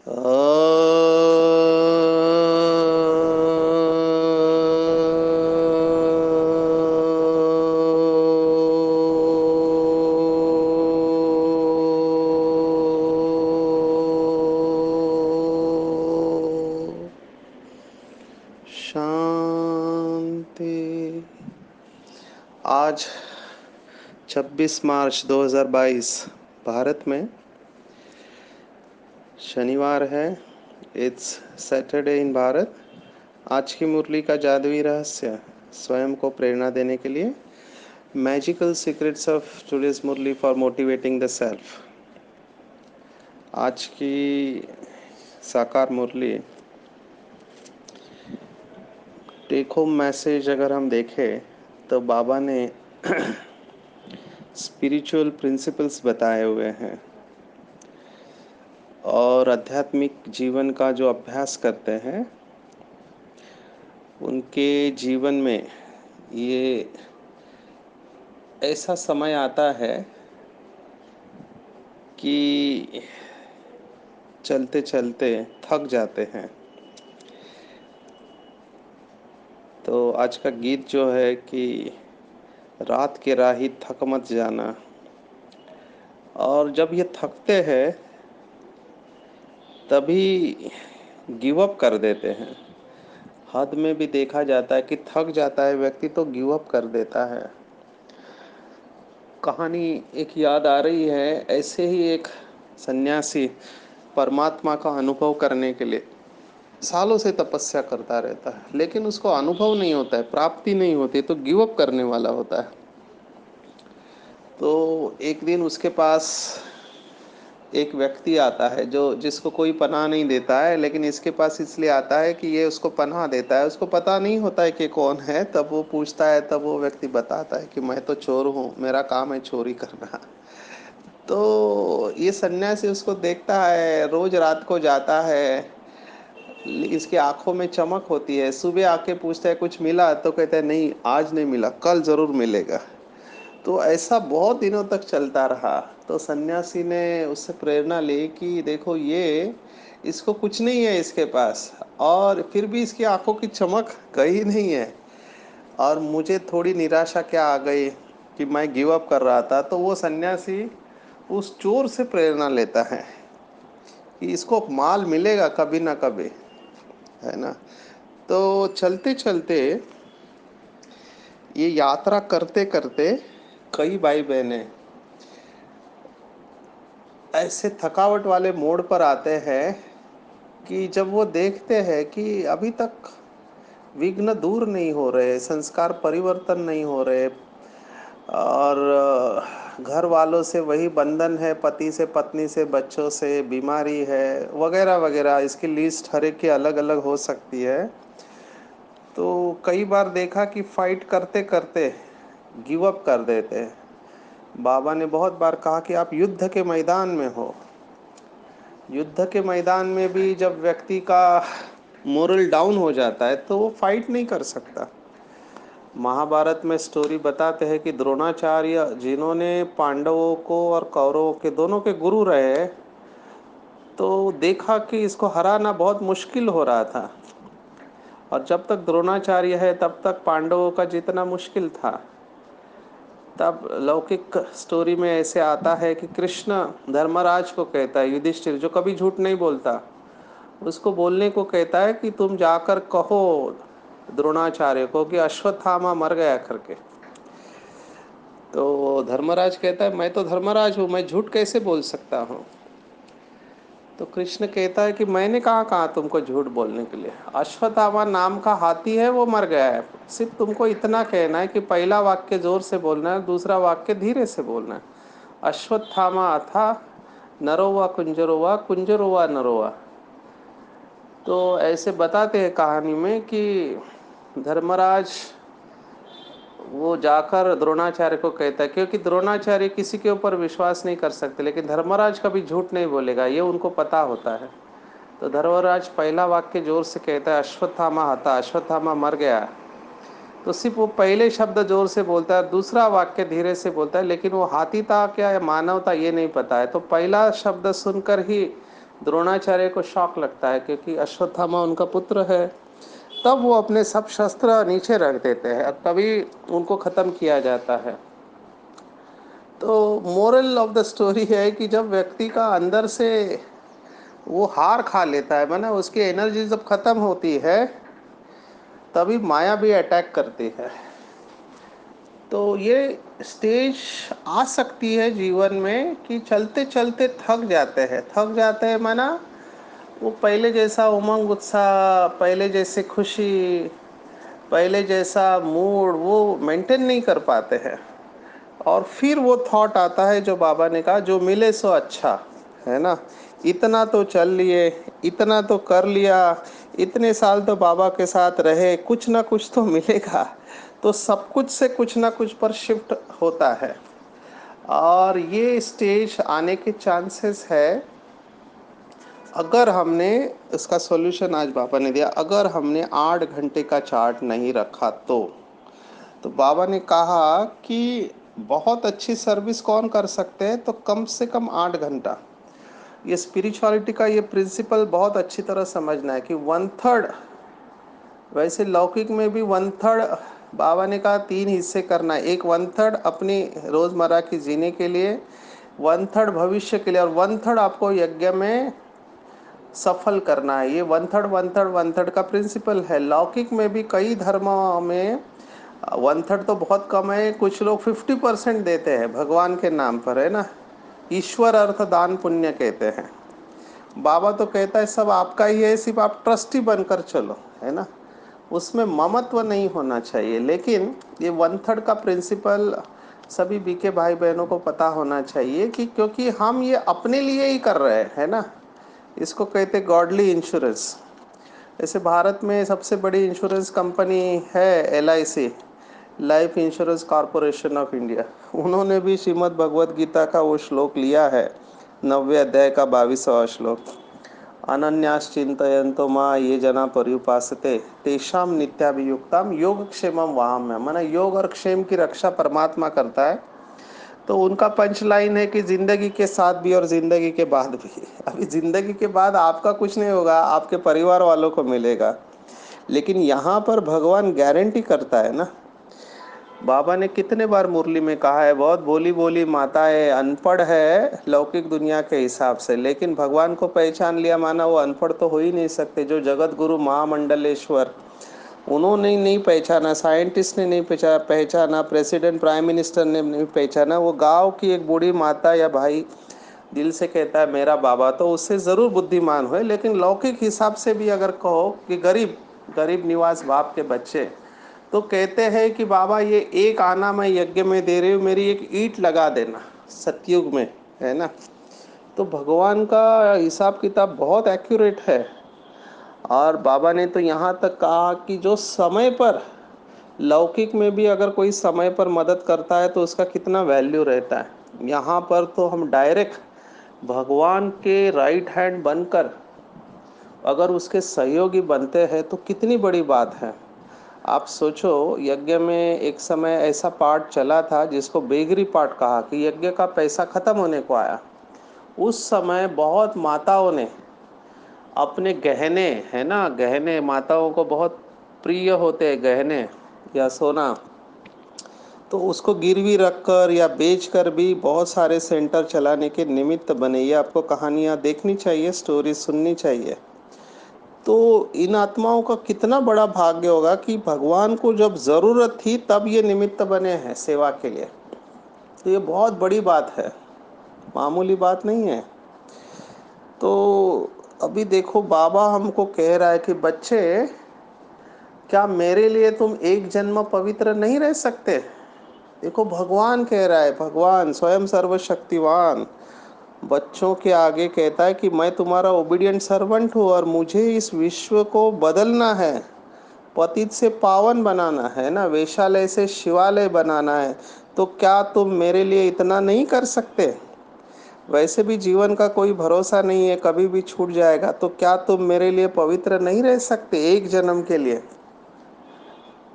शांति। आज 26 मार्च 2022 भारत में शनिवार है। इट्स सैटरडे इन भारत। आज की मुरली का जादुई रहस्य स्वयं को प्रेरणा देने के लिए magical secrets of today's Murli for motivating the self. आज की साकार मुरली टेक होम मैसेज अगर हम देखें तो बाबा ने स्पिरिचुअल प्रिंसिपल्स बताए हुए हैं और आध्यात्मिक जीवन का जो अभ्यास करते हैं उनके जीवन में ये ऐसा समय आता है कि चलते चलते थक जाते हैं। तो आज का गीत जो है कि रात के राही थक मत जाना, और जब ये थकते हैं तभी गिव अप कर देते हैं। हद में भी देखा जाता है कि थक जाता है व्यक्ति तो गिव अप कर देता है। कहानी एक याद आ रही है, ऐसे ही एक सन्यासी परमात्मा का अनुभव करने के लिए सालों से तपस्या करता रहता है, लेकिन उसको अनुभव नहीं होता है, प्राप्ति नहीं होती, तो गिव अप करने वाला होता है। तो एक दिन उसके पास एक व्यक्ति आता है जो जिसको कोई पनाह नहीं देता है, लेकिन इसके पास इसलिए आता है कि ये उसको पनाह देता है। उसको पता नहीं होता है कि कौन है। तब वो पूछता है, तब वो व्यक्ति बताता है कि मैं तो चोर हूँ, मेरा काम है चोरी करना। तो ये सन्यासी उसको देखता है, रोज रात को जाता है, इसकी आंखों में चमक होती है। सुबह आके पूछता है कुछ मिला, तो कहता है नहीं आज नहीं मिला, कल जरूर मिलेगा। तो ऐसा बहुत दिनों तक चलता रहा। तो सन्यासी ने उससे प्रेरणा ली कि देखो ये, इसको कुछ नहीं है इसके पास, और फिर भी इसकी आंखों की चमक गई नहीं है। और मुझे थोड़ी निराशा क्या आ गई कि मैं गिव अप कर रहा था। तो वो सन्यासी उस चोर से प्रेरणा लेता है कि इसको माल मिलेगा कभी ना कभी, है ना। तो चलते चलते ये यात्रा करते करते कई भाई बहनें ऐसे थकावट वाले मोड़ पर आते हैं कि जब वो देखते हैं कि अभी तक विघ्न दूर नहीं हो रहे, संस्कार परिवर्तन नहीं हो रहे, और घर वालों से वही बंधन है, पति से, पत्नी से, बच्चों से, बीमारी है, वगैरह वगैरह। इसकी लिस्ट हर एक की अलग अलग हो सकती है। तो कई बार देखा कि फाइट करते करते गिव अप कर देते हैं। बाबा ने बहुत बार कहा कि आप युद्ध के मैदान में हो। युद्ध के मैदान में भी जब व्यक्ति का मोरल डाउन हो जाता है तो वो फाइट नहीं कर सकता। महाभारत में स्टोरी बताते हैं कि द्रोणाचार्य, जिन्होंने पांडवों को और कौरवों के दोनों के गुरु रहे, तो देखा कि इसको हराना बहुत मुश्किल हो रहा था। और जब तक द्रोणाचार्य है तब तक पांडवों का जीतना मुश्किल था। तब लौकिक स्टोरी में ऐसे आता है कि कृष्ण धर्मराज को कहता है, युधिष्ठिर जो कभी झूठ नहीं बोलता, उसको बोलने को कहता है कि तुम जाकर कहो द्रोणाचार्य को कि अश्वत्थामा मर गया करके। तो धर्मराज कहता है मैं तो धर्मराज हूँ, मैं झूठ कैसे बोल सकता हूँ। तो कृष्ण कहता है कि मैंने कहा तुमको झूठ बोलने के लिए, अश्वत्थामा नाम का हाथी है वो मर गया है। सिर्फ तुमको इतना कहना है कि पहला वाक्य जोर से बोलना है, दूसरा वाक्य धीरे से बोलना है। अश्वत्थामा अथा नरोवा कुंजरोवा, कुंजरोवा नरोवा। तो ऐसे बताते हैं कहानी में कि धर्मराज वो जाकर द्रोणाचार्य को कहता है, क्योंकि द्रोणाचार्य किसी के ऊपर विश्वास नहीं कर सकते, लेकिन धर्मराज कभी झूठ नहीं बोलेगा, ये उनको पता होता है। तो धर्मराज पहला वाक्य जोर से कहता है अश्वत्थामा हता, अश्वत्थामा मर गया। तो सिर्फ वो पहले शब्द जोर से बोलता है, दूसरा वाक्य धीरे से बोलता है, लेकिन वो हाथी था क्या या मानव था ये नहीं पता है। तो पहला शब्द सुनकर ही द्रोणाचार्य को शॉक लगता है क्योंकि अश्वत्थामा उनका पुत्र है। तब वो अपने सब शस्त्र नीचे रख देते हैं और तभी उनको खत्म किया जाता है। तो मोरल ऑफ द स्टोरी है कि जब व्यक्ति का अंदर से वो हार खा लेता है, माना उसकी एनर्जी जब खत्म होती है, तभी माया भी अटैक करती है। तो ये स्टेज आ सकती है जीवन में कि चलते चलते थक जाते हैं माना वो पहले जैसा उमंग उत्साह, पहले जैसे खुशी, पहले जैसा मूड वो मेंटेन नहीं कर पाते हैं। और फिर वो थॉट आता है जो बाबा ने कहा, जो मिले सो अच्छा, है ना। इतना तो चल लिए, इतना तो कर लिया, इतने साल तो बाबा के साथ रहे, कुछ ना कुछ तो मिलेगा। तो सब कुछ से कुछ ना कुछ पर शिफ्ट होता है। और ये स्टेज आने के चांसेस है अगर हमने, इसका सॉल्यूशन आज बाबा ने दिया, अगर हमने 8 घंटे का चार्ट नहीं रखा तो बाबा ने कहा कि बहुत अच्छी सर्विस कौन कर सकते हैं, तो कम से कम 8 घंटा। ये स्पिरिचुअलिटी का ये प्रिंसिपल बहुत अच्छी तरह समझना है कि 1/3, वैसे लौकिक में भी 1/3, बाबा ने कहा 3 हिस्से करना है। एक 1/3 अपनी रोज़मर्रा की जीने के लिए, 1/3 भविष्य के लिए, और 1/3 आपको यज्ञ में सफल करना है। ये 1/3 1/3 1/3 का प्रिंसिपल है। लौकिक में भी कई धर्मों में 1/3 तो बहुत कम है, कुछ लोग 50% देते हैं भगवान के नाम पर, है ना। ईश्वर अर्थ दान पुण्य कहते हैं। बाबा तो कहता है सब आपका ही है, सिर्फ आप ट्रस्टी बनकर चलो, है ना। उसमें ममत्व नहीं होना चाहिए। लेकिन ये 1/3 का प्रिंसिपल सभी बीके भाई बहनों को पता होना चाहिए कि क्योंकि हम ये अपने लिए ही कर रहे हैं, है ना। इसको कहते गॉडली इंश्योरेंस। जैसे भारत में सबसे बड़ी इंश्योरेंस कंपनी है LIC, life insurance corporation of India. उन्होंने भी श्रीमद् भगवद गीता का वो श्लोक लिया है, 9वें अध्याय का 22वां श्लोक, अनन्याश्चिंतयन्तो मां ये जना पर्युपासते तेषाम नित्याभियुक्ताम योगक्षेमम वहाम्य। माना योग और क्षेम की रक्षा परमात्मा करता है। तो उनका पंच लाइन है कि जिंदगी के साथ भी और जिंदगी के बाद भी। अभी जिंदगी के बाद आपका कुछ नहीं होगा, आपके परिवार वालों को मिलेगा, लेकिन यहाँ पर भगवान गारंटी करता है ना। बाबा ने कितने बार मुरली में कहा है, बहुत बोली बोली माताएं अनपढ़ है लौकिक दुनिया के हिसाब से, लेकिन भगवान को पहचान लिया, माना वो अनपढ़ तो हो ही नहीं सकते। जो जगत गुरु महामंडलेश्वर, उन्होंने नहीं पहचाना, साइंटिस्ट ने नहीं पहचाना, प्रेसिडेंट प्राइम मिनिस्टर ने नहीं पहचाना, वो गांव की एक बूढ़ी माता या भाई दिल से कहता है मेरा बाबा, तो उससे ज़रूर बुद्धिमान हुए। लेकिन लौकिक हिसाब से भी अगर कहो कि गरीब गरीब निवास बाप के बच्चे, तो कहते हैं कि बाबा ये एक आना मैं यज्ञ में दे रही हूँ, मेरी एक ईंट लगा देना सतयुग में, है ना। तो भगवान का हिसाब किताब बहुत एक्यूरेट है। और बाबा ने तो यहाँ तक कहा कि जो समय पर, लौकिक में भी अगर कोई समय पर मदद करता है तो उसका कितना वैल्यू रहता है। यहाँ पर तो हम डायरेक्ट भगवान के राइट हैंड बनकर अगर उसके सहयोगी बनते हैं तो कितनी बड़ी बात है। आप सोचो, यज्ञ में एक समय ऐसा पाठ चला था जिसको बेगरी पाठ कहा, कि यज्ञ का पैसा खत्म होने को आया। उस समय बहुत माताओं ने अपने गहने, है ना, गहने माताओं को बहुत प्रिय होते हैं गहने या सोना, तो उसको गिरवी रखकर या बेचकर भी बहुत सारे सेंटर चलाने के निमित्त बने। ये आपको कहानियाँ देखनी चाहिए, स्टोरी सुननी चाहिए। तो इन आत्माओं का कितना बड़ा भाग्य होगा कि भगवान को जब ज़रूरत थी तब ये निमित्त बने हैं सेवा के लिए। तो ये बहुत बड़ी बात है, मामूली बात नहीं है। तो अभी देखो, बाबा हमको कह रहा है कि बच्चे, क्या मेरे लिए तुम एक जन्म पवित्र नहीं रह सकते। देखो भगवान कह रहा है, भगवान स्वयं सर्वशक्तिवान बच्चों के आगे कहता है कि मैं तुम्हारा ओबीडियंट सर्वेंट हूँ और मुझे इस विश्व को बदलना है, पतित से पावन बनाना है ना, वेश्यालय से शिवालय बनाना है। तो क्या तुम मेरे लिए इतना नहीं कर सकते। वैसे भी जीवन का कोई भरोसा नहीं है, कभी भी छूट जाएगा। तो क्या तुम मेरे लिए पवित्र नहीं रह सकते एक जन्म के लिए।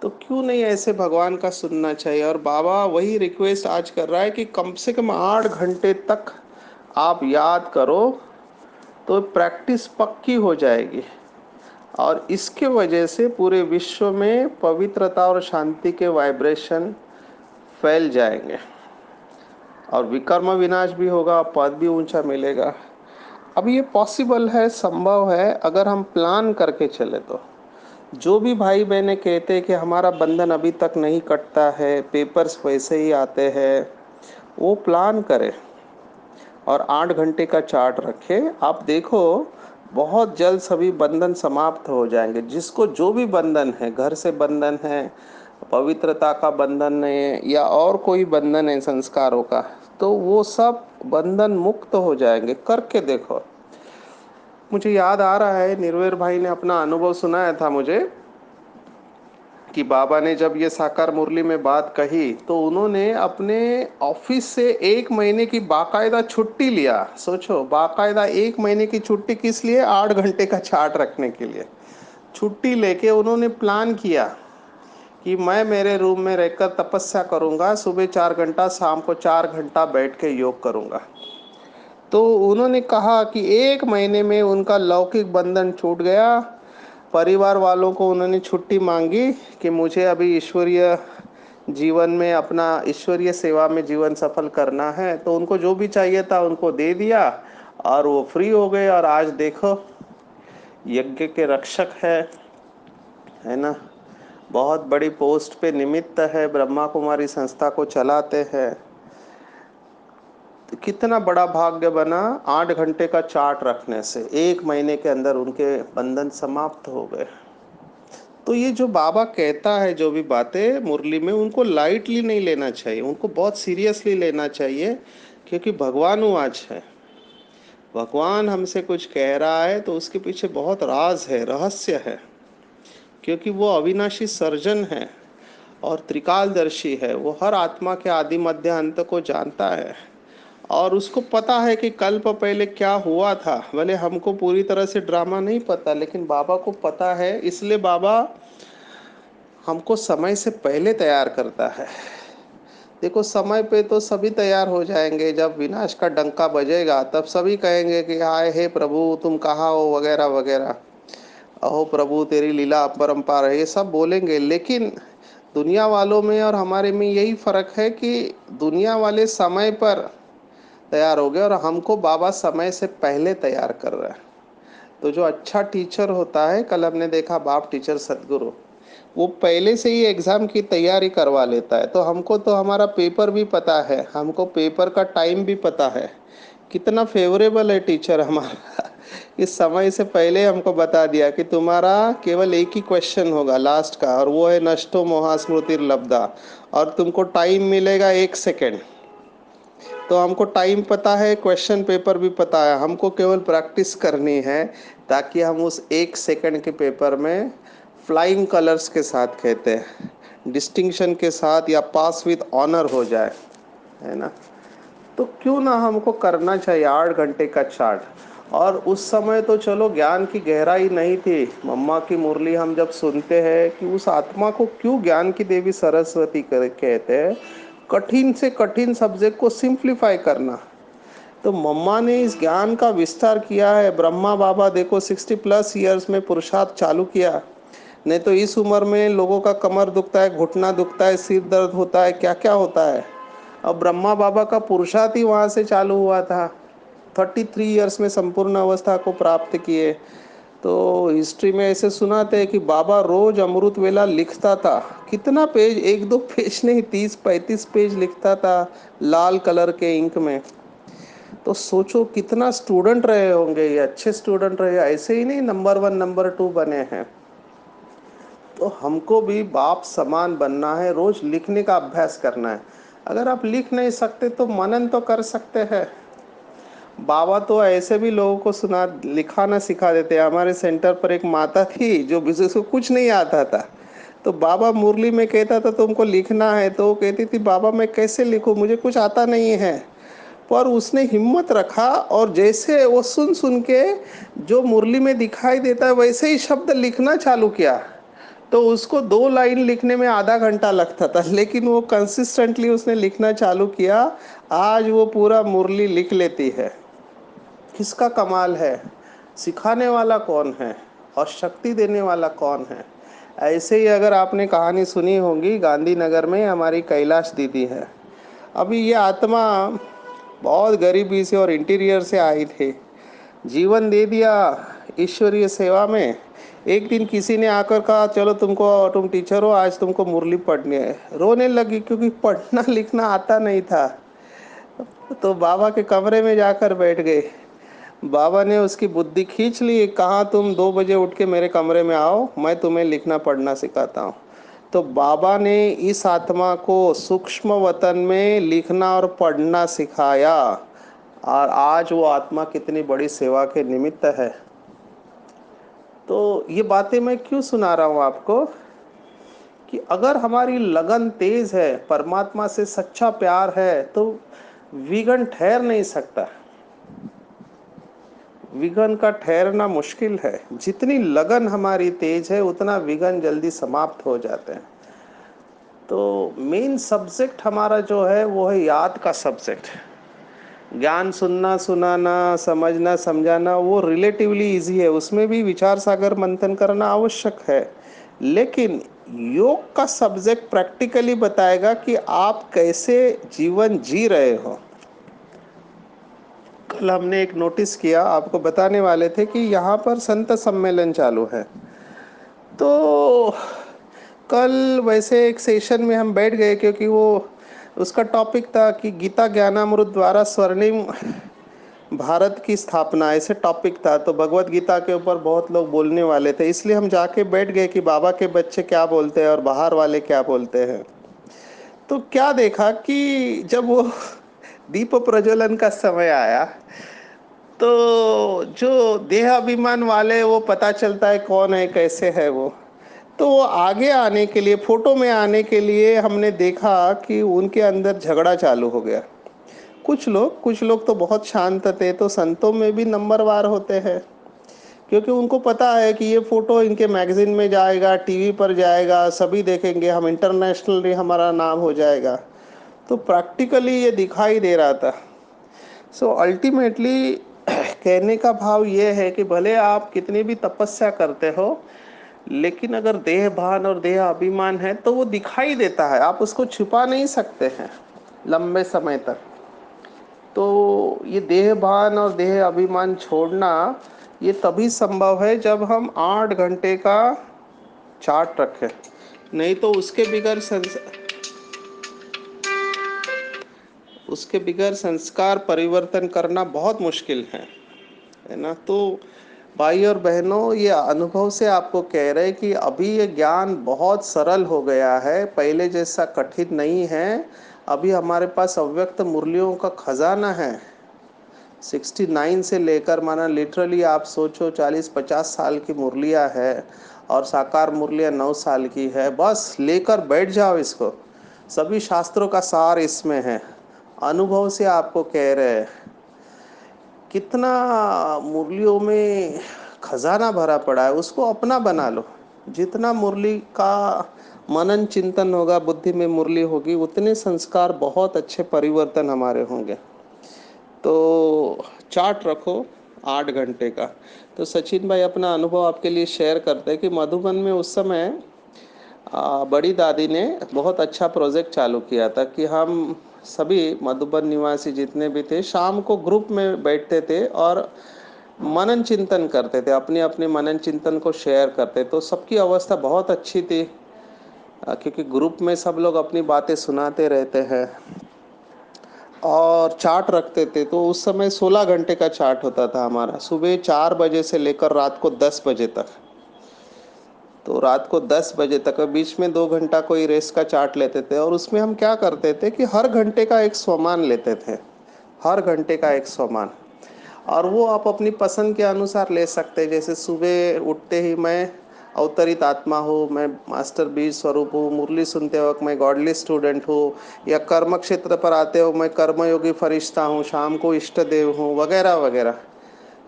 तो क्यों नहीं ऐसे भगवान का सुनना चाहिए। और बाबा वही रिक्वेस्ट आज कर रहा है कि कम से कम 8 घंटे तक आप याद करो, तो प्रैक्टिस पक्की हो जाएगी और इसके वजह से पूरे विश्व में पवित्रता और शांति के वाइब्रेशन फैल जाएंगे और विकर्म विनाश भी होगा, पद भी ऊंचा मिलेगा। अब ये पॉसिबल है, संभव है, अगर हम प्लान करके चले तो। जो भी भाई बहनें कहते हैं कि हमारा बंधन अभी तक नहीं कटता है, पेपर्स वैसे ही आते हैं, वो प्लान करें और 8 घंटे का चार्ट रखे। आप देखो बहुत जल्द सभी बंधन समाप्त हो जाएंगे। जिसको जो भी बंधन है, घर से बंधन है, पवित्रता का बंधन है या और कोई बंधन है संस्कारों का, तो वो सब बंधन मुक्त हो जाएंगे। करके देखो। मुझे याद आ रहा है निर्वेर भाई ने अपना अनुभव सुनाया था मुझे कि बाबा ने जब ये साकार मुरली में बात कही तो उन्होंने अपने ऑफिस से 1 महीने की बाकायदा छुट्टी लिया। सोचो, बाकायदा 1 महीने की छुट्टी किस लिए? 8 घंटे का चार्ट रखने के लिए छुट्टी लेके उन्होंने प्लान किया कि मैं मेरे रूम में रहकर तपस्या करूंगा, सुबह 4 घंटा, शाम को 4 घंटा बैठ के योग करूंगा। तो उन्होंने कहा कि 1 महीने में उनका लौकिक बंधन छूट गया। परिवार वालों को उन्होंने छुट्टी मांगी कि मुझे अभी ईश्वरीय जीवन में, अपना ईश्वरीय सेवा में जीवन सफल करना है। तो उनको जो भी चाहिए था उनको दे दिया और वो फ्री हो गए। और आज देखो, यज्ञ के रक्षक है ना, बहुत बड़ी पोस्ट पे निमित्त है, ब्रह्मा कुमारी संस्था को चलाते हैं। तो कितना बड़ा भाग्य बना 8 घंटे का चार्ट रखने से। 1 महीने के अंदर उनके बंधन समाप्त हो गए। तो ये जो बाबा कहता है, जो भी बातें मुरली में, उनको लाइटली नहीं लेना चाहिए, उनको बहुत सीरियसली लेना चाहिए। क्योंकि भगवान आज है, भगवान हमसे कुछ कह रहा है तो उसके पीछे बहुत राज है, रहस्य है। क्योंकि वो अविनाशी सर्जन है और त्रिकालदर्शी है। वो हर आत्मा के आदि मध्य अंत को जानता है और उसको पता है कि कल्प पहले क्या हुआ था। भले हमको पूरी तरह से ड्रामा नहीं पता, लेकिन बाबा को पता है। इसलिए बाबा हमको समय से पहले तैयार करता है। देखो, समय पे तो सभी तैयार हो जाएंगे। जब विनाश का डंका बजेगा तब सभी कहेंगे कि हाय हे प्रभु, तुम कहाँ हो, वगैरह वगैरह। अहो प्रभु, तेरी लीला अपरंपार है, ये सब बोलेंगे। लेकिन दुनिया वालों में और हमारे में यही फर्क है कि दुनिया वाले समय पर तैयार हो गए और हमको बाबा समय से पहले तैयार कर रहा है। तो जो अच्छा टीचर होता है, कल हमने देखा बाप टीचर सदगुरु, वो पहले से ही एग्ज़ाम की तैयारी करवा लेता है। तो हमको तो हमारा पेपर भी पता है, हमको पेपर का टाइम भी पता है। कितना फेवरेबल है टीचर हमारा। इस समय से पहले हमको बता दिया कि तुम्हारा केवल एक ही क्वेश्चन होगा लास्ट का, और वो है नष्टो मोहास्मृतिर्लब्धा, और तुमको टाइम मिलेगा 1 सेकेंड। तो हमको टाइम पता है, क्वेश्चन पेपर भी पता है, हमको केवल प्रैक्टिस करनी है ताकि हम उस 1 सेकंड के पेपर में फ्लाइंग कलर्स के साथ, कहते हैं, डिस्टिंक्शन के साथ या पास विद ऑनर हो जाए, है ना। तो क्यों ना हमको करना चाहिए 8 घंटे का चार्ट। और उस समय तो चलो ज्ञान की गहराई नहीं थी। मम्मा की मुरली हम जब सुनते हैं कि उस आत्मा को क्यों ज्ञान की देवी सरस्वती कर कहते हैं, कठिन से कठिन सब्जेक्ट को सिंप्लीफाई करना। तो मम्मा ने इस ज्ञान का विस्तार किया है। ब्रह्मा बाबा देखो 60+ ईयर्स में पुरुषार्थ चालू किया। नहीं तो इस उम्र में लोगों का कमर दुखता है, घुटना दुखता है, सिर दर्द होता है, क्या क्या होता है। अब ब्रह्मा बाबा का पुरुषार्थ ही वहाँ से चालू हुआ था। 33 ईयर्स में संपूर्ण अवस्था को प्राप्त किए। तो हिस्ट्री में ऐसे सुनाते हैं कि बाबा रोज अमृत वेला लिखता था। कितना पेज, 1-2 पेज नहीं, 30-35 पेज लिखता था लाल कलर के इंक में। तो सोचो कितना स्टूडेंट रहे होंगे ये, अच्छे स्टूडेंट रहे, ऐसे ही नहीं नंबर 1 नंबर 2 बने हैं। तो हमको भी बाप समान बनना है, रोज लिखने का अभ्यास करना है। अगर आप लिख नहीं सकते तो मनन तो कर सकते हैं। बाबा तो ऐसे भी लोगों को सुना, लिखाना सिखा देते हैं। हमारे सेंटर पर एक माता थी जो बिजनेस को कुछ नहीं आता था, तो बाबा मुरली में कहता था तुमको लिखना है, तो वो कहती थी बाबा मैं कैसे लिखूं, मुझे कुछ आता नहीं है। पर उसने हिम्मत रखा और जैसे वो सुन सुन के जो मुरली में दिखाई देता है वैसे ही शब्द लिखना चालू किया। तो उसको 2 लाइन लिखने में आधा घंटा लगता था, लेकिन वो कंसिस्टेंटली उसने लिखना चालू किया। आज वो पूरा मुरली लिख लेती है। किसका कमाल है। सिखाने वाला कौन है और शक्ति देने वाला कौन है। ऐसे ही अगर आपने कहानी सुनी होगी, गांधीनगर में हमारी कैलाश दीदी है। अभी ये आत्मा बहुत गरीबी से और इंटीरियर से आई थी, जीवन दे दिया ईश्वरीय सेवा में। एक दिन किसी ने आकर कहा चलो तुम टीचर हो, आज तुमको मुरली पढ़नी है। रोने लगी क्योंकि पढ़ना लिखना आता नहीं था। तो बाबा के कमरे में जाकर बैठ गए। बाबा ने उसकी बुद्धि खींच ली, कहा तुम 2 बजे उठ के मेरे कमरे में आओ, मैं तुम्हें लिखना पढ़ना सिखाता हूँ। तो बाबा ने इस आत्मा को सूक्ष्म वतन में लिखना और पढ़ना सिखाया, और आज वो आत्मा कितनी बड़ी सेवा के निमित्त है। तो ये बातें मैं क्यों सुना रहा हूँ आपको, कि अगर हमारी लगन तेज है, परमात्मा से सच्चा प्यार है, तो विघ्न ठहर नहीं सकता। विघ्न का ठहरना मुश्किल है। जितनी लगन हमारी तेज है उतना विघ्न जल्दी समाप्त हो जाते हैं। तो मेन सब्जेक्ट हमारा जो है वो है याद का सब्जेक्ट। ज्ञान सुनना सुनाना समझना समझाना वो रिलेटिवली इजी है, उसमें भी विचार सागर मंथन करना आवश्यक है। लेकिन योग का सब्जेक्ट प्रैक्टिकली बताएगा कि आप कैसे जीवन जी रहे हो। कल हमने एक नोटिस किया, आपको बताने वाले थे कि यहाँ पर संत सम्मेलन चालू है। तो कल वैसे एक सेशन में हम बैठ गए, क्योंकि वो उसका टॉपिक था कि गीता ज्ञानामृत द्वारा स्वर्णिम भारत की स्थापना, ऐसे टॉपिक था। तो भगवत गीता के ऊपर बहुत लोग बोलने वाले थे, इसलिए हम जाके बैठ गए कि बाबा के बच्चे क्या बोलते हैं और बाहर वाले क्या बोलते हैं। तो क्या देखा कि जब वो दीप प्रज्वलन का समय आया, तो जो देह अभिमान वाले वो पता चलता है कौन है कैसे है वो। तो वो आगे आने के लिए, फोटो में आने के लिए, हमने देखा कि उनके अंदर झगड़ा चालू हो गया। कुछ लोग तो बहुत शांत थे, तो संतों में भी नंबरवार होते हैं, क्योंकि उनको पता है कि ये फोटो इनके मैगजीन में जाएगा, टीवी पर जाएगा, सभी देखेंगे, हम इंटरनेशनली हमारा नाम हो जाएगा। तो प्रैक्टिकली ये दिखाई दे रहा था। सो अल्टीमेटली कहने का भाव ये है कि भले आप कितनी भी तपस्या करते हो, लेकिन अगर देह भान और देह अभिमान है तो वो दिखाई देता है, आप उसको छुपा नहीं सकते हैं लंबे समय तक। तो ये देह भान और देह अभिमान छोड़ना ये तभी संभव है जब हम 8 घंटे का चार्ट रखें। नहीं तो उसके बिगैर संस्कार परिवर्तन करना बहुत मुश्किल है ना। तो भाई और बहनों, ये अनुभव से आपको कह रहे हैं कि अभी ये ज्ञान बहुत सरल हो गया है, पहले जैसा कठिन नहीं है। अभी हमारे पास अव्यक्त मुरलियों का खजाना है। 69 से लेकर, माना लिटरली आप सोचो 40-50 साल की मुरलियाँ है, और साकार मुरलियाँ 9 साल की है। बस लेकर बैठ जाओ इसको, सभी शास्त्रों का सार इसमें है। अनुभव से आपको कह रहे हैं, कितना मुरलियों में खजाना भरा पड़ा है, उसको अपना बना लो। जितना मुरली का मनन चिंतन होगा, बुद्धि में मुरली होगी, उतने संस्कार बहुत अच्छे परिवर्तन हमारे होंगे। तो चार्ट रखो 8 घंटे का। तो सचिन भाई अपना अनुभव आपके लिए शेयर करते हैं कि मधुबन में उस समय बड़ी दादी ने बहुत अच्छा प्रोजेक्ट चालू किया था कि हम सभी मधुबन निवासी जितने भी थे, शाम को ग्रुप में बैठते थे और मनन चिंतन करते थे, अपने अपने मनन चिंतन को शेयर करते। तो सबकी अवस्था बहुत अच्छी थी, क्योंकि ग्रुप में सब लोग अपनी बातें सुनाते रहते हैं और चार्ट रखते थे। तो उस समय 16 घंटे का चार्ट होता था हमारा, सुबह 4 बजे से लेकर रात को 10 बजे तक। तो रात को 10 बजे तक बीच में 2 घंटा कोई रेस्ट का चार्ट लेते थे, और उसमें हम क्या करते थे कि हर घंटे का एक स्वमान लेते थे, हर घंटे का एक स्वमान। और वो आप अपनी पसंद के अनुसार ले सकते हैं। जैसे सुबह उठते ही मैं अवतरित आत्मा हूँ, मैं मास्टर बीज स्वरूप हूँ, मुरली सुनते वक्त मैं गॉडली स्टूडेंट हूँ, या कर्म क्षेत्र पर आते हो मैं कर्मयोगी फरिश्ता हूँ, शाम को इष्ट देव हूँ, वगैरह वगैरह।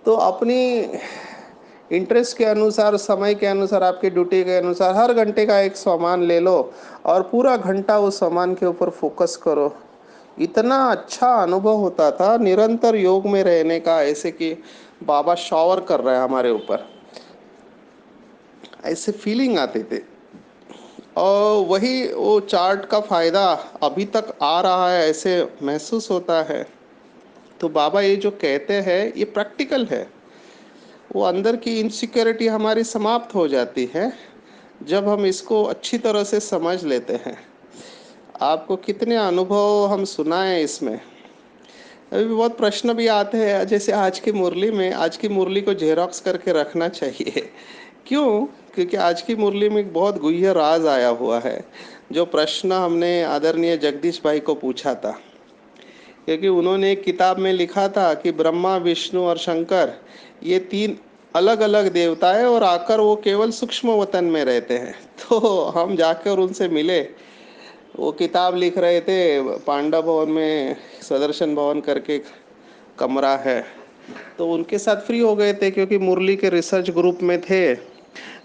तो अपनी इंटरेस्ट के अनुसार, समय के अनुसार, आपकी ड्यूटी के अनुसार हर घंटे का एक सामान ले लो, और पूरा घंटा उस सामान के ऊपर फोकस करो। इतना अच्छा अनुभव होता था निरंतर योग में रहने का, ऐसे कि बाबा शॉवर कर रहा है हमारे ऊपर, ऐसे फीलिंग आते थे। और वही वो चार्ट का फ़ायदा अभी तक आ रहा है, ऐसे महसूस होता है। तो बाबा ये जो कहते हैं ये प्रैक्टिकल है। वो अंदर की इनसिक्योरिटी हमारी समाप्त हो जाती है जब हम इसको अच्छी तरह से समझ लेते हैं। आपको कितने अनुभव हम सुनाएं इसमें। अभी बहुत प्रश्न भी आते हैं, जैसे आज की मुरली को जेरोक्स करके रखना चाहिए। क्यों? क्योंकि आज की मुरली में एक बहुत गुह्य राज आया हुआ है, जो प्रश्न हमने आदरणीय जगदीश भाई को पूछा था। क्योंकि उन्होंने एक किताब में लिखा था कि ब्रह्मा, विष्णु और शंकर ये तीन अलग अलग देवता है और आकर वो केवल सूक्ष्म वतन में रहते हैं। तो हम जाकर उनसे मिले। वो किताब लिख रहे थे, पांडव भवन में सदर्शन भवन करके कमरा है, तो उनके साथ फ्री हो गए थे क्योंकि मुरली के रिसर्च ग्रुप में थे।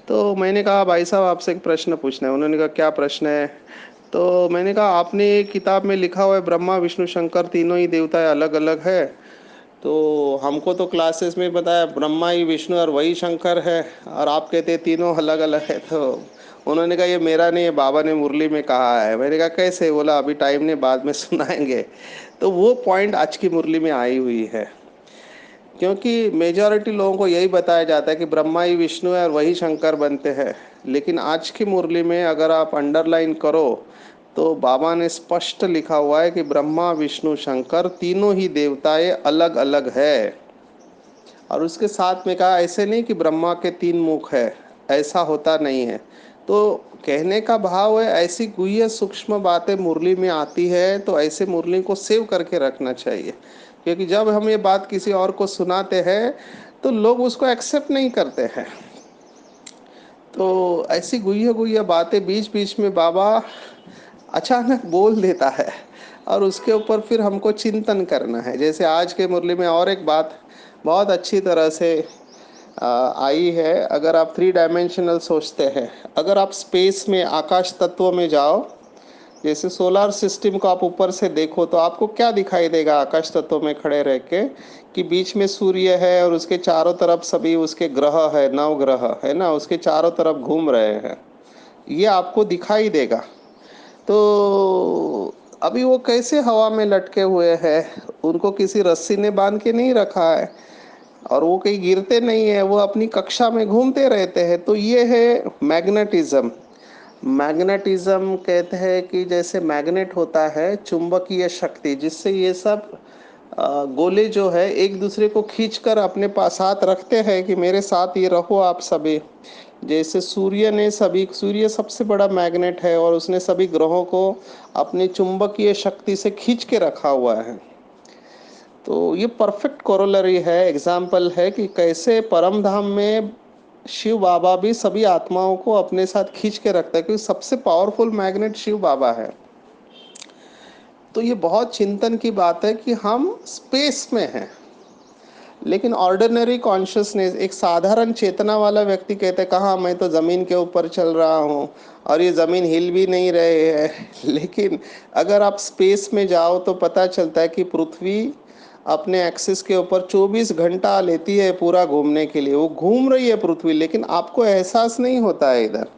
तो मैंने कहा भाई साहब आपसे एक प्रश्न पूछना है। उन्होंने कहा क्या प्रश्न है? तो मैंने कहा आपने किताब में लिखा हुआ है ब्रह्मा विष्णु शंकर तीनों ही देवताएं अलग अलग है, तो हमको तो क्लासेस में बताया ब्रह्मा ही विष्णु और वही शंकर है, और आप कहते हैं तीनों अलग अलग है। तो उन्होंने कहा ये मेरा नहीं है, बाबा ने मुरली में कहा है। मैंने कहा कैसे? बोला अभी टाइम नहीं, बाद में सुनाएंगे। तो वो पॉइंट आज की मुरली में आई हुई है, क्योंकि मेजॉरिटी लोगों को यही बताया जाता है कि ब्रह्मा ही विष्णु है और वही शंकर बनते हैं। लेकिन आज की मुरली में अगर आप अंडरलाइन करो तो बाबा ने स्पष्ट लिखा हुआ है कि ब्रह्मा विष्णु शंकर तीनों ही देवताएं अलग अलग है। और उसके साथ में कहा ऐसे नहीं कि ब्रह्मा के तीन मुख है, ऐसा होता नहीं है। तो कहने का भाव है ऐसी गुह्य सूक्ष्म बातें मुरली में आती है तो ऐसे मुरली को सेव करके रखना चाहिए। क्योंकि जब हम ये बात किसी और को सुनाते हैं तो लोग उसको एक्सेप्ट नहीं करते हैं। तो ऐसी गुह्य गुह्य बातें बीच बीच में बाबा अचानक बोल देता है, और उसके ऊपर फिर हमको चिंतन करना है। जैसे आज के मुरली में और एक बात बहुत अच्छी तरह से आई है। अगर आप थ्री डायमेंशनल सोचते हैं, अगर आप स्पेस में आकाश तत्व में जाओ, जैसे सोलार सिस्टम को आप ऊपर से देखो तो आपको क्या दिखाई देगा आकाश तत्व में खड़े रह के? कि बीच में सूर्य है और उसके चारों तरफ सभी उसके ग्रह है, नव ग्रह है ना, उसके चारों तरफ घूम रहे हैं, ये आपको दिखाई देगा। तो अभी वो कैसे हवा में लटके हुए हैं, उनको किसी रस्सी ने बांध के नहीं रखा है, और वो कहीं गिरते नहीं है, वो अपनी कक्षा में घूमते रहते हैं। तो ये है मैग्नेटिज्म। मैग्नेटिज्म कहते हैं कि जैसे मैग्नेट होता है चुंबकीय शक्ति, जिससे ये सब गोले जो है एक दूसरे को खींचकर अपने पास साथ रखते हैं कि मेरे साथ ये रहो आप सभी। जैसे सूर्य सबसे बड़ा मैग्नेट है और उसने सभी ग्रहों को अपनी चुंबकीय शक्ति से खींच के रखा हुआ है। तो ये परफेक्ट कोरोलरी है, एग्जाम्पल है कि कैसे परम धाम में शिव बाबा भी सभी आत्माओं को अपने साथ खींच के रखता है, क्योंकि सबसे पावरफुल मैग्नेट शिव बाबा है। तो ये बहुत चिंतन की बात है कि हम स्पेस में हैं, लेकिन ऑर्डिनरी कॉन्शियसनेस, एक साधारण चेतना वाला व्यक्ति कहते हैं कहाँ, मैं तो ज़मीन के ऊपर चल रहा हूँ और ये ज़मीन हिल भी नहीं रहे है। लेकिन अगर आप स्पेस में जाओ तो पता चलता है कि पृथ्वी अपने एक्सिस के ऊपर 24 घंटा लेती है पूरा घूमने के लिए। वो घूम रही है पृथ्वी, लेकिन आपको एहसास नहीं होता है इधर।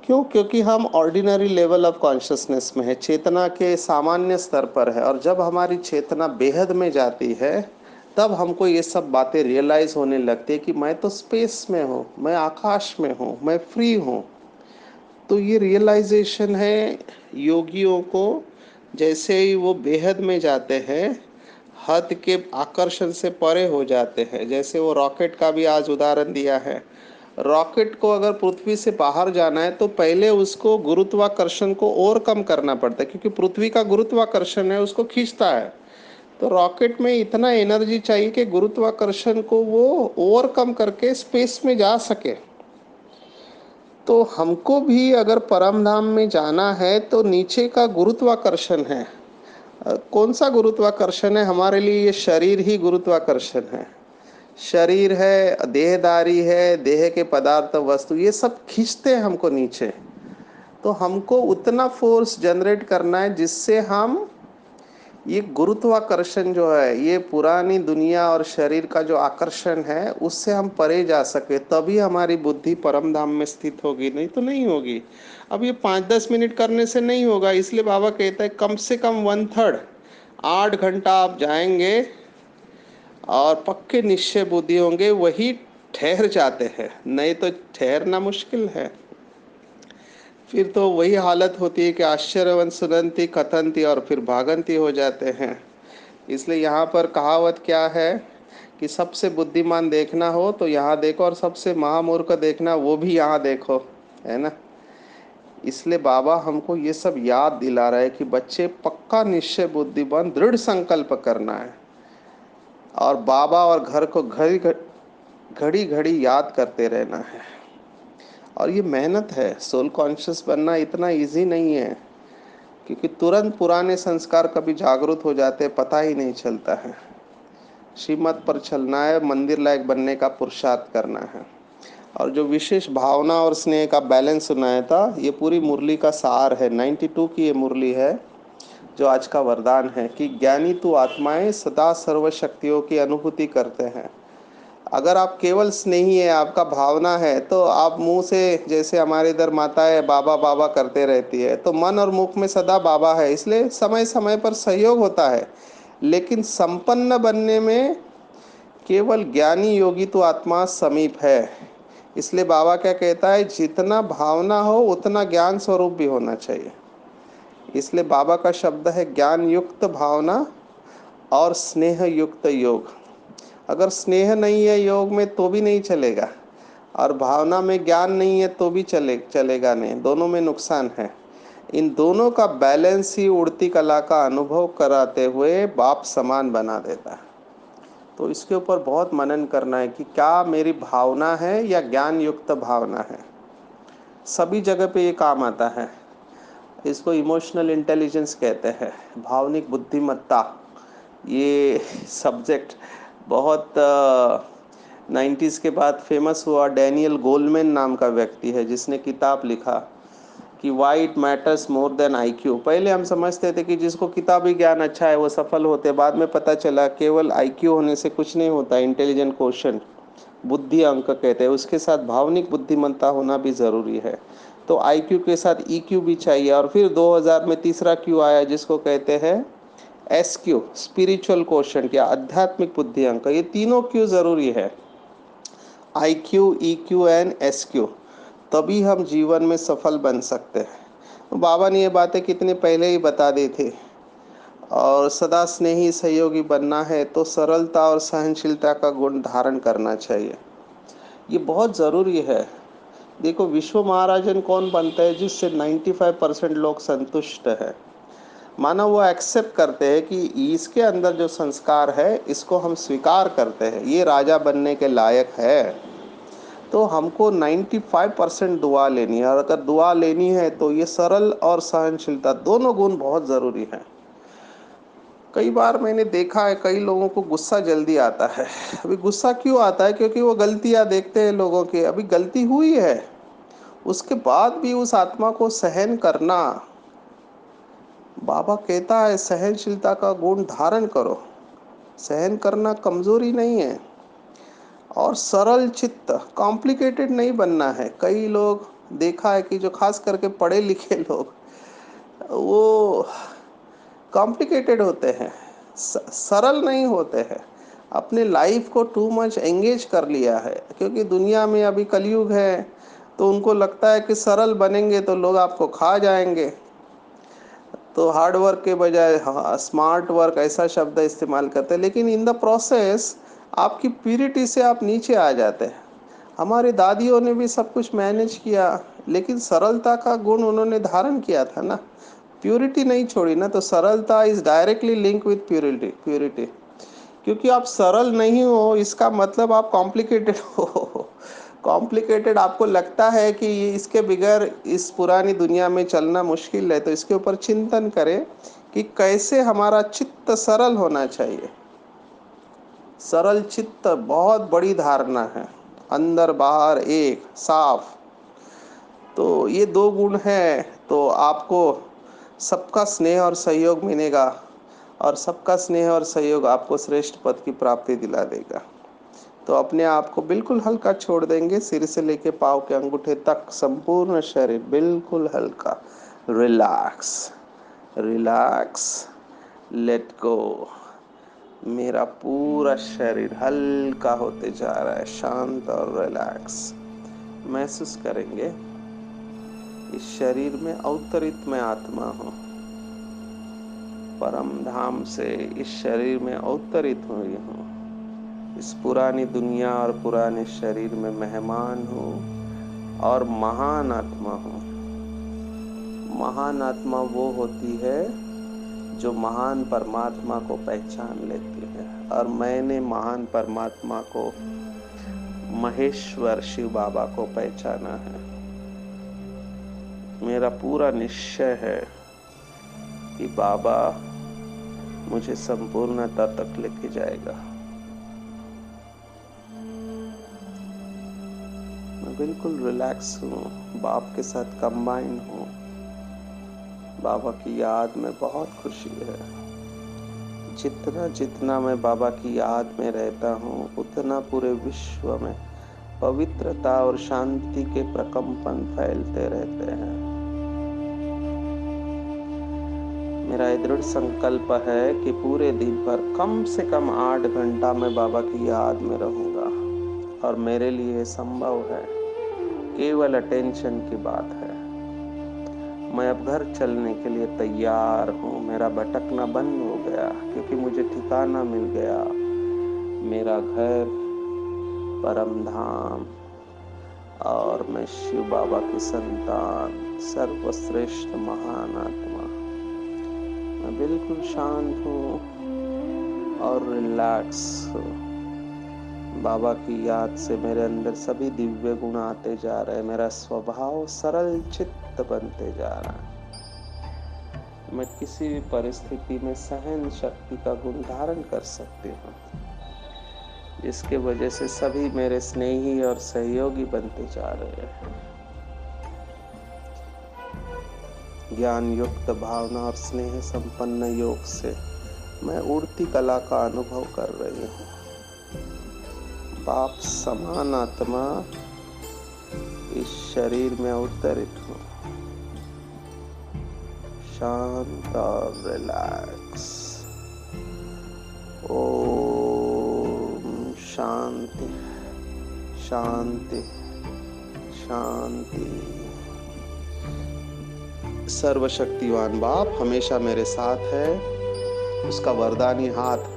क्यों? क्योंकि हम ऑर्डिनरी लेवल ऑफ कॉन्शियसनेस में है, चेतना के सामान्य स्तर पर है। और जब हमारी चेतना बेहद में जाती है तब हमको ये सब बातें रियलाइज होने लगती है कि मैं तो स्पेस में हूँ, मैं आकाश में हूँ, मैं फ्री हूँ। तो ये रियलाइजेशन है योगियों को। जैसे ही वो बेहद में जाते हैं, हद के आकर्षण से परे हो जाते हैं। जैसे वो रॉकेट का भी आज उदाहरण दिया है। रॉकेट को अगर पृथ्वी से बाहर जाना है तो पहले उसको गुरुत्वाकर्षण को और कम करना पड़ता है, क्योंकि पृथ्वी का गुरुत्वाकर्षण है उसको खींचता है। तो रॉकेट में इतना एनर्जी चाहिए कि गुरुत्वाकर्षण को वो ओवरकम करके स्पेस में जा सके। तो हमको भी अगर परम धाम में जाना है तो नीचे का गुरुत्वाकर्षण है। कौन सा गुरुत्वाकर्षण है? हमारे लिए ये शरीर ही गुरुत्वाकर्षण है। शरीर है, देहदारी है, देह के पदार्थ वस्तु ये सब खींचते हैं हमको नीचे। तो हमको उतना फोर्स जनरेट करना है जिससे हम ये गुरुत्वाकर्षण जो है, ये पुरानी दुनिया और शरीर का जो आकर्षण है, उससे हम परे जा सके, तभी हमारी बुद्धि परम धाम में स्थित होगी, नहीं तो नहीं होगी। अब ये 5-10 मिनट करने से नहीं होगा, इसलिए बाबा कहता है कम से कम 1/3 8 घंटा आप जाएंगे और पक्के निश्चय बुद्धि होंगे, वही ठहर जाते हैं, नहीं तो ठहरना मुश्किल है। फिर तो वही हालत होती है कि आश्चर्यवंत सुनंती कथंती और फिर भागंती हो जाते हैं। इसलिए यहाँ पर कहावत क्या है कि सबसे बुद्धिमान देखना हो तो यहाँ देखो, और सबसे महामूर्ख देखना वो भी यहाँ देखो, है ना। इसलिए बाबा हमको ये सब याद दिला रहा है कि बच्चे पक्का निश्चय बुद्धिमान दृढ़ संकल्प करना है, और बाबा और घर को घड़ी घड़ी घड़ी याद करते रहना है। और ये मेहनत है, सोल कॉन्शियस बनना इतना इजी नहीं है, क्योंकि तुरंत पुराने संस्कार कभी जागृत हो जाते हैं, पता ही नहीं चलता है। श्रीमत पर चलना है, मंदिर लायक बनने का पुरुषार्थ करना है। और जो विशेष भावना और स्नेह का बैलेंस सुनाया था, ये पूरी मुरली का सार है। 92 की ये मुरली है जो आज का वरदान है कि ज्ञानी तू आत्माएं सदा सर्व शक्तियों की अनुभूति करते हैं। अगर आप केवल स्नेही है, आपका भावना है, तो आप मुंह से, जैसे हमारे इधर माता है बाबा बाबा करते रहती है, तो मन और मुख में सदा बाबा है, इसलिए समय समय पर सहयोग होता है। लेकिन संपन्न बनने में केवल ज्ञानी योगी तो आत्मा समीप है। इसलिए बाबा क्या कहता है, जितना भावना हो उतना ज्ञान स्वरूप भी होना चाहिए। इसलिए बाबा का शब्द है ज्ञान युक्त भावना और स्नेह युक्त योग। अगर स्नेह नहीं है योग में तो भी नहीं चलेगा, और भावना में ज्ञान नहीं है तो भी चलेगा नहीं, दोनों में नुकसान है। इन दोनों का बैलेंस ही उड़ती कला का अनुभव कराते हुए बाप समान बना देता है। तो इसके ऊपर बहुत मनन करना है कि क्या मेरी भावना है या ज्ञान युक्त भावना है। सभी जगह पे ये काम आता है। इसको इमोशनल इंटेलिजेंस कहते हैं, भावनिक बुद्धिमत्ता। ये सब्जेक्ट बहुत 90s के बाद फेमस हुआ। डैनियल गोलमैन नाम का व्यक्ति है जिसने किताब लिखा कि why it matters more than IQ. पहले हम समझते थे कि जिसको किताबी ज्ञान अच्छा है वो सफल होते, बाद में पता चला केवल आईक्यू होने से कुछ नहीं होता। इंटेलिजेंट क्वेश्चन, बुद्धि अंक कहते हैं, उसके साथ भावनिक बुद्धिमत्ता होना भी ज़रूरी है। तो आईक्यू के साथ ईक्यू भी चाहिए। और फिर 2000 में तीसरा क्यू आया जिसको कहते हैं एसक्यू, स्पिरिचुअल क्वेश्चन, क्या आध्यात्मिक बुद्धि अंक। ये तीनों क्यू ज़रूरी है, I Q, E Q and S Q, तभी हम जीवन में सफल बन सकते हैं। तो बाबा ने ये बातें कितने पहले ही बता दी थी। और सदा स्नेही सहयोगी बनना है तो सरलता और सहनशीलता का गुण धारण करना चाहिए, ये बहुत ज़रूरी है। देखो, विश्व महाराजन कौन बनता है, जिससे 95% लोग संतुष्ट है। माना वो एक्सेप्ट करते हैं कि इसके अंदर जो संस्कार है इसको हम स्वीकार करते हैं, ये राजा बनने के लायक है। तो हमको 95% दुआ लेनी है, और अगर दुआ लेनी है तो ये सरल और सहनशीलता दोनों गुण बहुत ज़रूरी है। कई बार मैंने देखा है कई लोगों को गुस्सा जल्दी आता है। अभी गुस्सा क्यों आता है? क्योंकि वो गलतियां देखते हैं लोगों की। अभी गलती हुई है, उसके बाद भी उस आत्मा को सहन करना। बाबा कहता है सहनशीलता का गुण धारण करो, सहन करना कमजोरी नहीं है। और सरल चित्त, कॉम्प्लिकेटेड नहीं बनना है। कई लोग देखा है कि जो खास करके पढ़े लिखे लोग, वो कॉम्प्लिकेटेड होते हैं, सरल नहीं होते हैं। अपने लाइफ को टू मच एंगेज कर लिया है, क्योंकि दुनिया में अभी कलयुग है, तो उनको लगता है कि सरल बनेंगे तो लोग आपको खा जाएंगे। तो हार्ड वर्क के बजाय स्मार्ट वर्क ऐसा शब्द इस्तेमाल करते हैं, लेकिन इन द प्रोसेस आपकी प्यूरिटी से आप नीचे आ जाते हैं। हमारी दादियों ने भी सब कुछ मैनेज किया, लेकिन सरलता का गुण उन्होंने धारण किया था ना, प्यूरिटी नहीं छोड़ी ना। तो सरलता is directly link with purity. क्योंकि आप सरल नहीं हो इसका मतलब आप कॉम्प्लिकेटेड हो। कॉम्प्लिकेटेड आपको लगता है कि इसके बगैर इस पुरानी दुनिया में चलना मुश्किल है, तो इसके ऊपर चिंतन करें कि कैसे हमारा चित्त सरल होना चाहिए। सरल चित्त बहुत बड़ी धारणा है, अंदर बाहर एक साफ। तो ये दो गुण हैं तो आपको सबका स्नेह और सहयोग मिलेगा, और सबका स्नेह और सहयोग आपको श्रेष्ठ पद की प्राप्ति दिला देगा। तो अपने आप को बिल्कुल हल्का छोड़ देंगे, सिर से लेके पाँव के अंगूठे तक संपूर्ण शरीर बिल्कुल हल्का। Relax, relax, let go. मेरा पूरा शरीर हल्का होते जा रहा है, शांत और रिलैक्स। महसूस करेंगे इस शरीर में अवतरित मैं आत्मा हूँ, परम धाम से इस शरीर में अवतरित हुई हूँ। इस पुरानी दुनिया और पुराने शरीर में मेहमान हूँ और महान आत्मा हूँ। महान आत्मा वो होती है जो महान परमात्मा को पहचान लेती है, और मैंने महान परमात्मा को, महेश्वर शिव बाबा को पहचाना है। मेरा पूरा निश्चय है कि बाबा मुझे संपूर्णता तक लेके जाएगा। मैं बिल्कुल रिलैक्स हूँ, बाप के साथ कंबाइन हूँ। बाबा की याद में बहुत खुशी है। जितना जितना मैं बाबा की याद में रहता हूँ, उतना पूरे विश्व में पवित्रता और शांति के प्रकंपन फैलते रहते हैं। मेरा दृढ़ संकल्प है कि पूरे दिन पर कम से कम 8 घंटा मैं बाबा की याद में रहूंगा, और मेरे लिए संभव है, केवल अटेंशन की बात है। मैं अब घर चलने के लिए तैयार हूँ। मेरा भटकना बंद हो गया, क्योंकि मुझे ठिकाना मिल गया। मेरा घर परम धाम, और मैं शिव बाबा की संतान, सर्वश्रेष्ठ महान आत्मा। मैं बिल्कुल शांत हूँ और रिलैक्स हूँ। बाबा की याद से मेरे अंदर सभी दिव्य गुण आते जा रहे हैं। मेरा स्वभाव सरल चित्त बनते जा रहा है। मैं किसी भी परिस्थिति में सहन शक्ति का गुण धारण कर सकती हूँ, जिसके वजह से सभी मेरे स्नेही और सहयोगी बनते जा रहे हैं। ज्ञान युक्त भावना और स्नेह संपन्न योग से मैं उड़ती कला का अनुभव कर रही हूँ। बाप समान आत्मा इस शरीर में अवतरित हूँ, शांत और रिलैक्स। ओम शांति शांति शांति। सर्वशक्तिवान बाप हमेशा मेरे साथ है। उसका वरदानी हाथ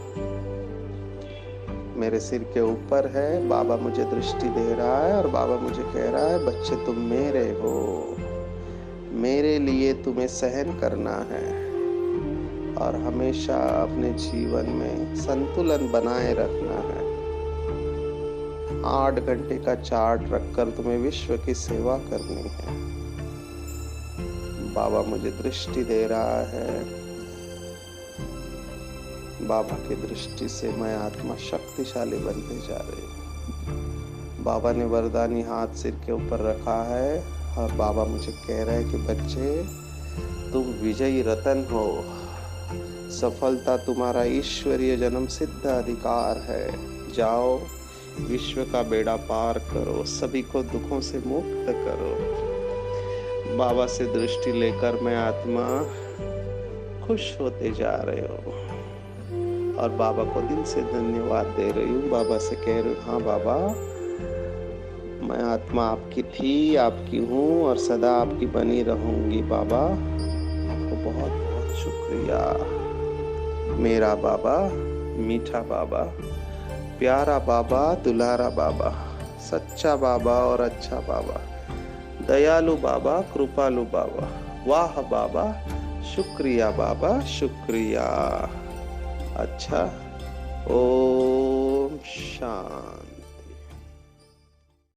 मेरे सिर के ऊपर है। बाबा मुझे दृष्टि दे रहा है, और बाबा मुझे कह रहा है, बच्चे तुम मेरे हो, मेरे लिए तुम्हें सहन करना है, और हमेशा अपने जीवन में संतुलन बनाए रखना है। 8 घंटे का चार्ट रखकर तुम्हें विश्व की सेवा करनी है। बाबा मुझे दृष्टि दे रहा है। बाबा की दृष्टि से मैं आत्मा शक्तिशाली बनते जा रही हूँ। बाबा ने वरदानी हाथ सिर के ऊपर रखा है, और बाबा मुझे कह रहे हैं कि बच्चे तुम विजयी रतन हो। सफलता तुम्हारा ईश्वरीय जन्म सिद्ध अधिकार है। जाओ, विश्व का बेड़ा पार करो, सभी को दुखों से मुक्त करो। बाबा से दृष्टि लेकर मैं आत्मा खुश होते जा रहे हो, और बाबा को दिल से धन्यवाद दे रही हूँ। बाबा से कह रही हूँ, हाँ बाबा, मैं आत्मा आपकी थी, आपकी हूँ, और सदा आपकी बनी रहूंगी। बाबा आपको बहुत बहुत शुक्रिया। मेरा बाबा, मीठा बाबा, प्यारा बाबा, दुलारा बाबा, सच्चा बाबा और अच्छा बाबा, दयालु बाबा, कृपालु बाबा, वाह बाबा, शुक्रिया बाबा, शुक्रिया। अच्छा, ओम शांति।